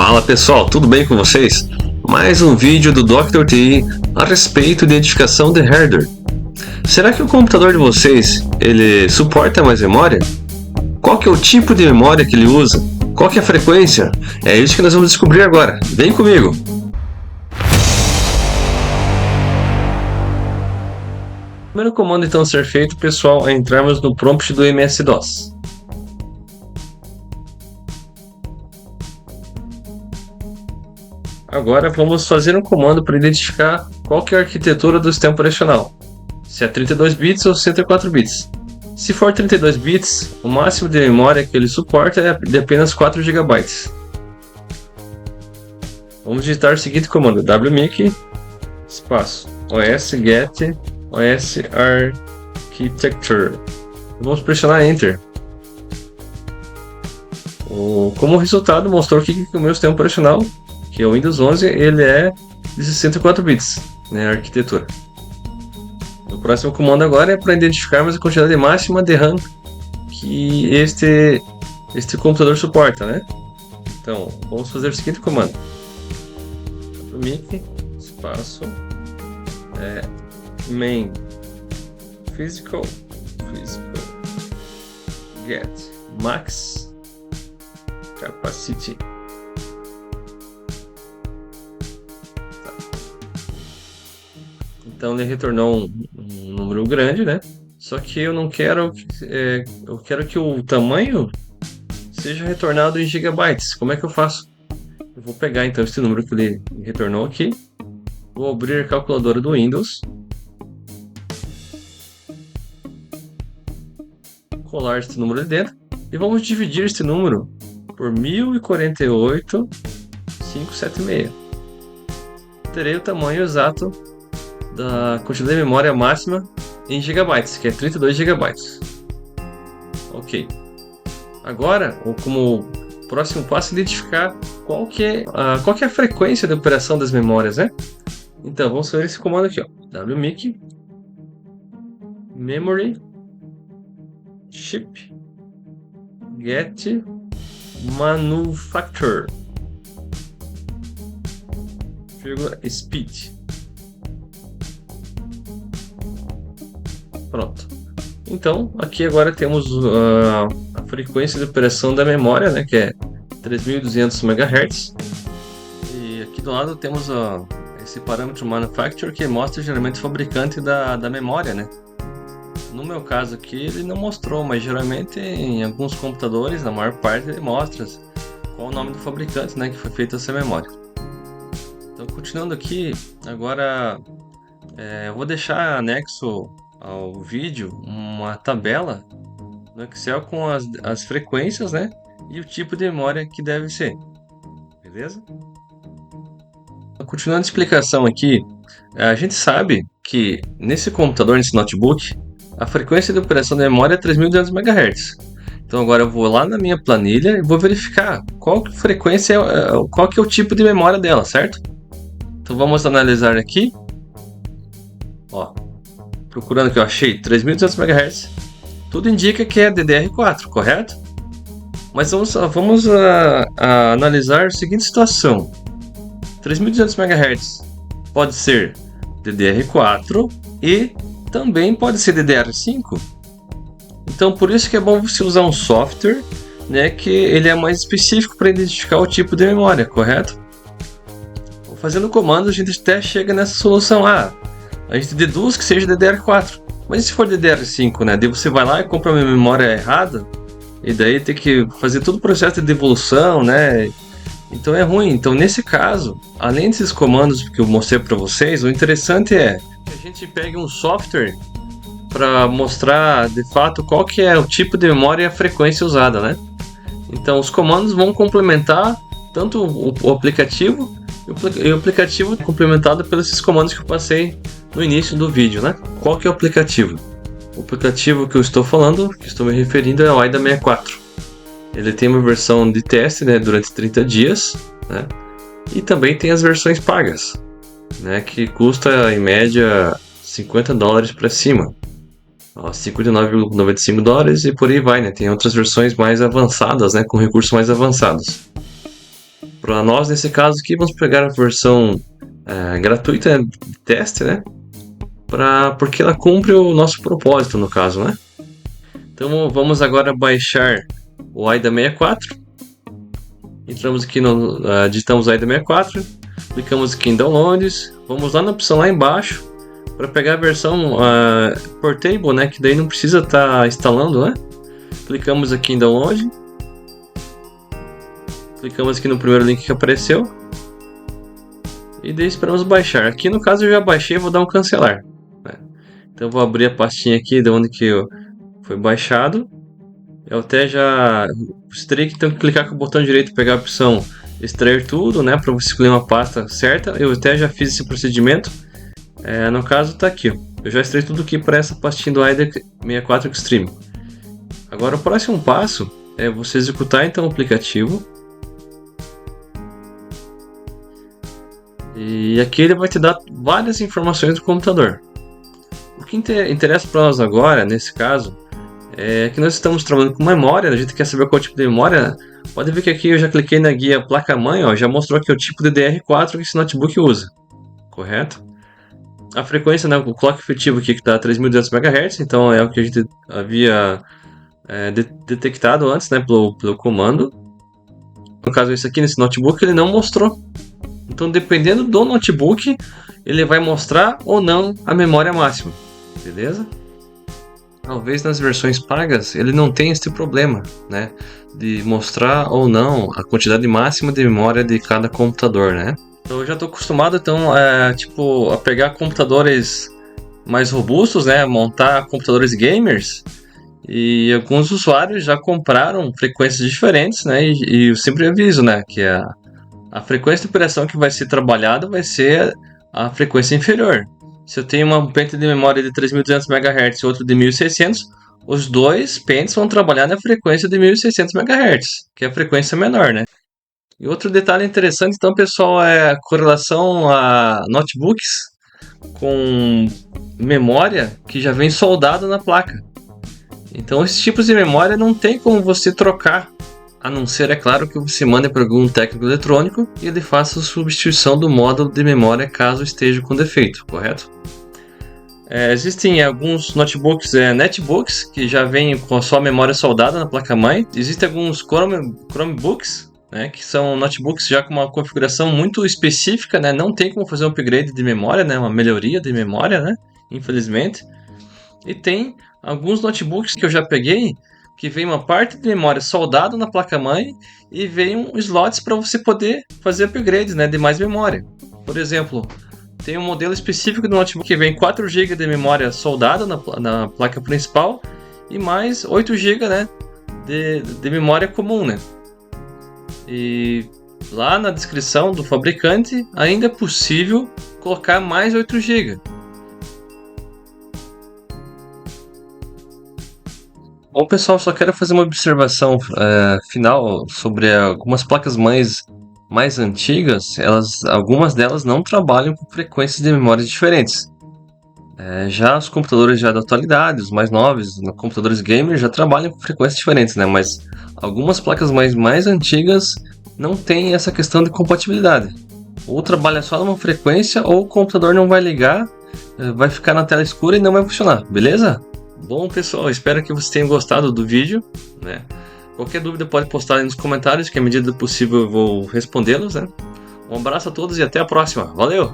Fala pessoal, tudo bem com vocês? Mais um vídeo do Dr. TI a respeito de identificação de hardware. Será que o computador de vocês, ele suporta mais memória? Qual que é o tipo de memória que ele usa? Qual que é a frequência? É isso que nós vamos descobrir agora. Vem comigo! O primeiro comando então a ser feito, pessoal, é entrarmos no prompt do MS-DOS. Agora vamos fazer um comando para identificar qual que é a arquitetura do sistema operacional. Se é 32 bits ou 64 bits. Se for 32 bits, o máximo de memória que ele suporta é de apenas 4 GB. Vamos digitar o seguinte comando: wmic espaço osget os architecture. Vamos pressionar Enter. Como resultado mostrou que o meu sistema operacional, que é o Windows 11, ele é de 64 bits, né, a arquitetura. O próximo comando agora é para identificarmos a quantidade máxima de RAM que este computador suporta, né? Então, vamos fazer o seguinte comando: wmic espaço main physical get max capacity. Então ele retornou um número grande, né? Só que eu não quero, eu quero que o tamanho seja retornado em gigabytes. Como é que eu faço? Eu vou pegar então esse número que ele retornou aqui, vou abrir a calculadora do Windows, colar esse número ali dentro e vamos dividir esse número por 1048,576. Terei o tamanho exato da quantidade de memória máxima em gigabytes, que é 32 gigabytes. Ok. Agora, como próximo passo, identificar qual que é a frequência de operação das memórias, né? Então, vamos fazer esse comando aqui, ó. wmic memory chip get manufacturer speed. Pronto. Então, aqui agora temos a frequência de operação da memória, né, que é 3200 MHz. E aqui do lado temos esse parâmetro manufacturer, que mostra geralmente o fabricante da memória, né? No meu caso aqui ele não mostrou, mas geralmente em alguns computadores, na maior parte, ele mostra qual o nome do fabricante, né, que foi feita essa memória. Então, continuando aqui, agora eu vou deixar anexo ao vídeo uma tabela no Excel com as frequências, né, e o tipo de memória que deve ser, beleza? Continuando a explicação aqui, a gente sabe que nesse computador, nesse notebook, a frequência de operação da memória é 3200 MHz. Então agora eu vou lá na minha planilha e vou verificar qual que frequência, qual que é o tipo de memória dela, certo? Então vamos analisar aqui, ó. Procurando que eu achei 3200 MHz, tudo indica que é DDR4, correto? Mas vamos analisar a seguinte situação: 3200 MHz pode ser DDR4 e também pode ser DDR5. Então por isso que é bom você usar um software, né, que ele é mais específico para identificar o tipo de memória, correto? Fazendo o comando a gente até chega nessa solução. A gente deduz que seja DDR4, mas e se for DDR5, né? Daí você vai lá e compra uma memória errada, e daí tem que fazer todo o processo de devolução, né? Então é ruim. Então nesse caso, além desses comandos que eu mostrei para vocês, o interessante é que a gente pegue um software para mostrar de fato qual que é o tipo de memória e a frequência usada, né? Então os comandos vão complementar tanto o aplicativo, e o aplicativo é complementado pelos esses comandos que eu passei no início do vídeo, né? Qual que é o aplicativo? O aplicativo que eu estou falando, que estou me referindo, é o AIDA 64. Ele tem uma versão de teste, né, durante 30 dias, né? E também tem as versões pagas, né, que custa em média $50 para cima. $59,95 e por aí vai, né? Tem outras versões mais avançadas, né, com recursos mais avançados. Para nós, nesse caso aqui, vamos pegar a versão gratuita, né, de teste, né? Porque ela cumpre o nosso propósito, no caso, né? Então vamos agora baixar o AIDA 64. Entramos aqui digitamos AIDA 64, clicamos aqui em Downloads, vamos lá na opção lá embaixo para pegar a versão Portable, né? Que daí não precisa estar instalando, né? Clicamos aqui em Download, clicamos aqui no primeiro link que apareceu e daí esperamos baixar. Aqui no caso eu já baixei, vou dar um cancelar, né? Então eu vou abrir a pastinha aqui de onde que foi baixado. Eu até já teria que então clicar com o botão direito, pegar a opção extrair tudo, né, para você escolher uma pasta certa. Eu até já fiz esse procedimento. No caso tá aqui, ó. Eu já extraí tudo aqui para essa pastinha do AIDA 64 Extreme. Agora o próximo passo é você executar então o aplicativo. E aqui ele vai te dar várias informações do computador. O que interessa para nós agora, nesse caso, é que nós estamos trabalhando com memória. A gente quer saber qual tipo de memória. Pode ver que aqui eu já cliquei na guia placa-mãe, ó, já mostrou aqui o tipo de DDR4 que esse notebook usa, correto? A frequência, né, o clock efetivo aqui que está 3200 MHz, então é o que a gente havia detectado antes, né, pelo comando. No caso, esse aqui nesse notebook ele não mostrou. Então, dependendo do notebook, ele vai mostrar ou não a memória máxima, beleza? Talvez nas versões pagas ele não tenha esse problema, né, de mostrar ou não a quantidade máxima de memória de cada computador, né? Então eu já estou acostumado então a pegar computadores mais robustos, né, montar computadores gamers, e alguns usuários já compraram frequências diferentes, né, e eu sempre aviso, né, que a frequência de operação que vai ser trabalhada vai ser a frequência inferior. Se eu tenho uma pente de memória de 3200 MHz e outro de 1600, os dois pentes vão trabalhar na frequência de 1600 MHz, que é a frequência menor, né? E outro detalhe interessante, então, pessoal, é a correlação a notebooks com memória que já vem soldada na placa. Então, esses tipos de memória não tem como você trocar, a não ser, é claro, que você mande para algum técnico eletrônico e ele faça a substituição do módulo de memória caso esteja com defeito, correto? Existem alguns notebooks, netbooks, que já vêm com a sua memória soldada na placa-mãe. Existem alguns Chromebooks, né, que são notebooks já com uma configuração muito específica, né, não tem como fazer um upgrade de memória, né, uma melhoria de memória, né, infelizmente. E tem alguns notebooks que eu já peguei, que vem uma parte de memória soldada na placa-mãe e vem um slots para você poder fazer upgrades, né, de mais memória. Por exemplo, tem um modelo específico do notebook que vem 4 GB de memória soldada na placa principal e mais 8 GB, né, de memória comum, né. E lá na descrição do fabricante ainda é possível colocar mais 8 GB. Bom, pessoal, só quero fazer uma observação final sobre algumas placas mais antigas. Algumas delas não trabalham com frequências de memórias diferentes. Já os computadores já da atualidade, os mais novos, computadores gamers, já trabalham com frequências diferentes, né? Mas algumas placas mais antigas não têm essa questão de compatibilidade. Ou trabalha só numa frequência, ou o computador não vai ligar, vai ficar na tela escura e não vai funcionar, beleza? Bom, pessoal, espero que vocês tenham gostado do vídeo, né? Qualquer dúvida pode postar aí nos comentários, que à medida do possível eu vou respondê-los, né? Um abraço a todos e até a próxima. Valeu!